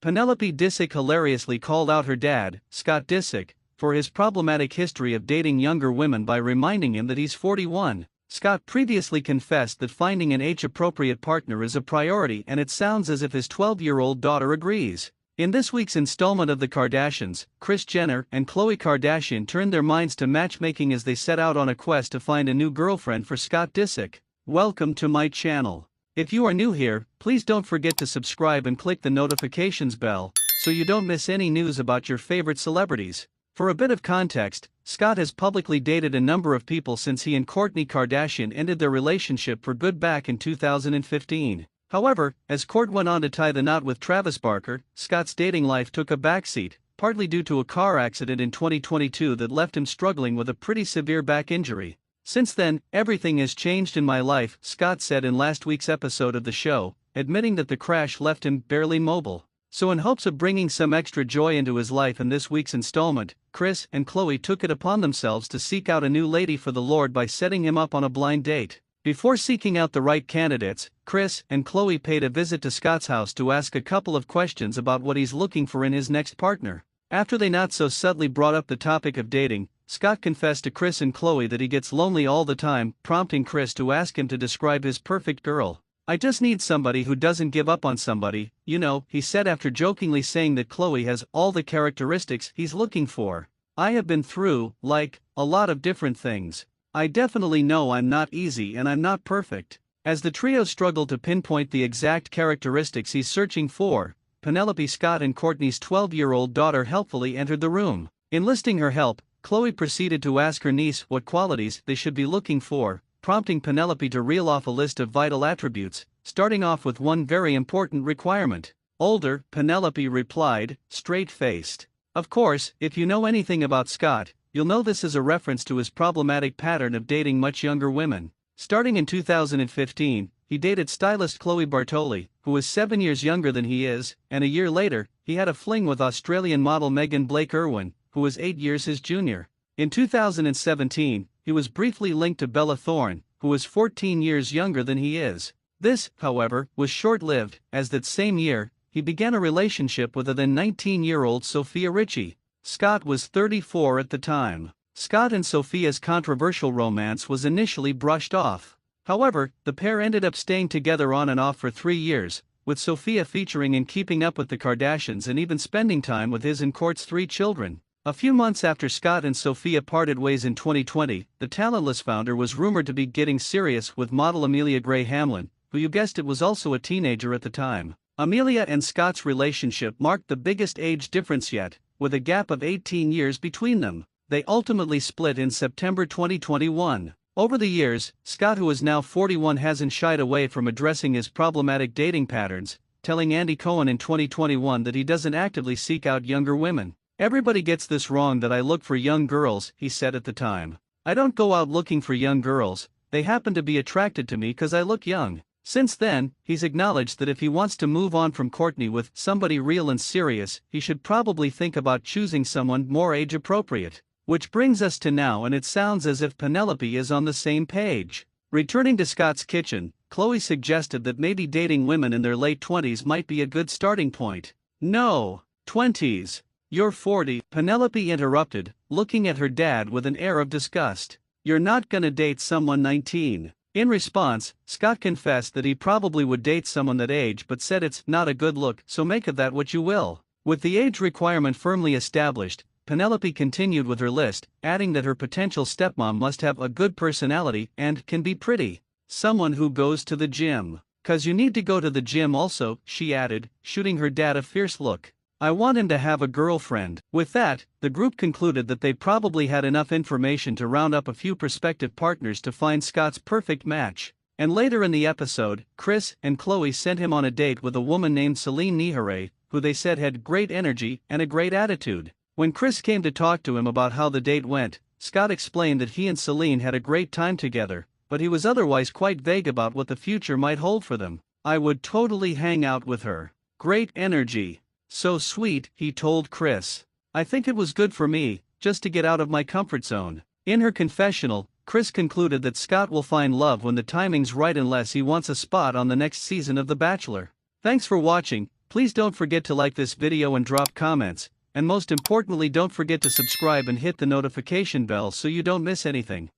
Penelope Disick hilariously called out her dad, Scott Disick, for his problematic history of dating younger women by reminding him that he's 41. Scott previously confessed that finding an age-appropriate partner is a priority, and it sounds as if his 12-year-old daughter agrees. In this week's installment of The Kardashians, Kris Jenner and Khloé Kardashian turned their minds to matchmaking as they set out on a quest to find a new girlfriend for Scott Disick. Welcome to my channel. If you are new here, please don't forget to subscribe and click the notifications bell, so you don't miss any news about your favorite celebrities. For a bit of context, Scott has publicly dated a number of people since he and Kourtney Kardashian ended their relationship for good back in 2015. However, as Kourt went on to tie the knot with Travis Barker, Scott's dating life took a backseat, partly due to a car accident in 2022 that left him struggling with a pretty severe back injury. Since then, everything has changed in my life, Scott said in last week's episode of the show, admitting that the crash left him barely mobile. So in hopes of bringing some extra joy into his life in this week's installment, Kris and Khloé took it upon themselves to seek out a new lady for the Lord by setting him up on a blind date. Before seeking out the right candidates, Kris and Khloé paid a visit to Scott's house to ask a couple of questions about what he's looking for in his next partner. After they not so subtly brought up the topic of dating, Scott confessed to Kris and Khloé that he gets lonely all the time, prompting Kris to ask him to describe his perfect girl. "I just need somebody who doesn't give up on somebody, you know," he said after jokingly saying that Khloé has all the characteristics he's looking for. "I have been through, like, a lot of different things. I definitely know I'm not easy and I'm not perfect." As the trio struggled to pinpoint the exact characteristics he's searching for, Penelope, Scott and Kourtney's 12-year-old daughter helpfully entered the room. Enlisting her help, Khloé proceeded to ask her niece what qualities they should be looking for, prompting Penelope to reel off a list of vital attributes, starting off with one very important requirement. "Older," Penelope replied, straight-faced. Of course, if you know anything about Scott, you'll know this is a reference to his problematic pattern of dating much younger women. Starting in 2015, he dated stylist Khloé Bartoli, who is 7 years younger than he is, and a year later, he had a fling with Australian model Megan Blake Irwin, who was 8 years his junior. In 2017, he was briefly linked to Bella Thorne, who is 14 years younger than he is. This, however, was short-lived, as that same year, he began a relationship with a then 19-year-old Sofia Richie. Scott was 34 at the time. Scott and Sofia's controversial romance was initially brushed off. However, the pair ended up staying together on and off for 3 years, with Sofia featuring in Keeping Up with the Kardashians and even spending time with his and Kourt's 3 children. A few months after Scott and Sofia parted ways in 2020, the talentless founder was rumored to be getting serious with model Amelia Gray Hamlin, who, you guessed it, was also a teenager at the time. Amelia and Scott's relationship marked the biggest age difference yet, with a gap of 18 years between them. They ultimately split in September 2021. Over the years, Scott, who is now 41, hasn't shied away from addressing his problematic dating patterns, telling Andy Cohen in 2021 that he doesn't actively seek out younger women. "Everybody gets this wrong that I look for young girls," he said at the time. "I don't go out looking for young girls, they happen to be attracted to me because I look young." Since then, he's acknowledged that if he wants to move on from Kourtney with somebody real and serious, he should probably think about choosing someone more age-appropriate. Which brings us to now, and it sounds as if Penelope is on the same page. Returning to Scott's kitchen, Khloé suggested that maybe dating women in their late 20s might be a good starting point. "No, 20s. You're 40, Penelope interrupted, looking at her dad with an air of disgust. "You're not gonna date someone 19. In response, Scott confessed that he probably would date someone that age but said it's not a good look, so make of that what you will. With the age requirement firmly established, Penelope continued with her list, adding that her potential stepmom must have a good personality and can be pretty. "Someone who goes to the gym. 'Cause you need to go to the gym also," she added, shooting her dad a fierce look. "I want him to have a girlfriend." With that, the group concluded that they probably had enough information to round up a few prospective partners to find Scott's perfect match. And later in the episode, Kris and Khloé sent him on a date with a woman named Celine Nihare, who they said had great energy and a great attitude. When Kris came to talk to him about how the date went, Scott explained that he and Celine had a great time together, but he was otherwise quite vague about what the future might hold for them. "I would totally hang out with her. Great energy. So sweet," he told Kris. "I think it was good for me, just to get out of my comfort zone." In her confessional, Kris concluded that Scott will find love when the timing's right unless he wants a spot on the next season of The Bachelor. Thanks for watching. Please don't forget to like this video and drop comments, and most importantly don't forget to subscribe and hit the notification bell so you don't miss anything.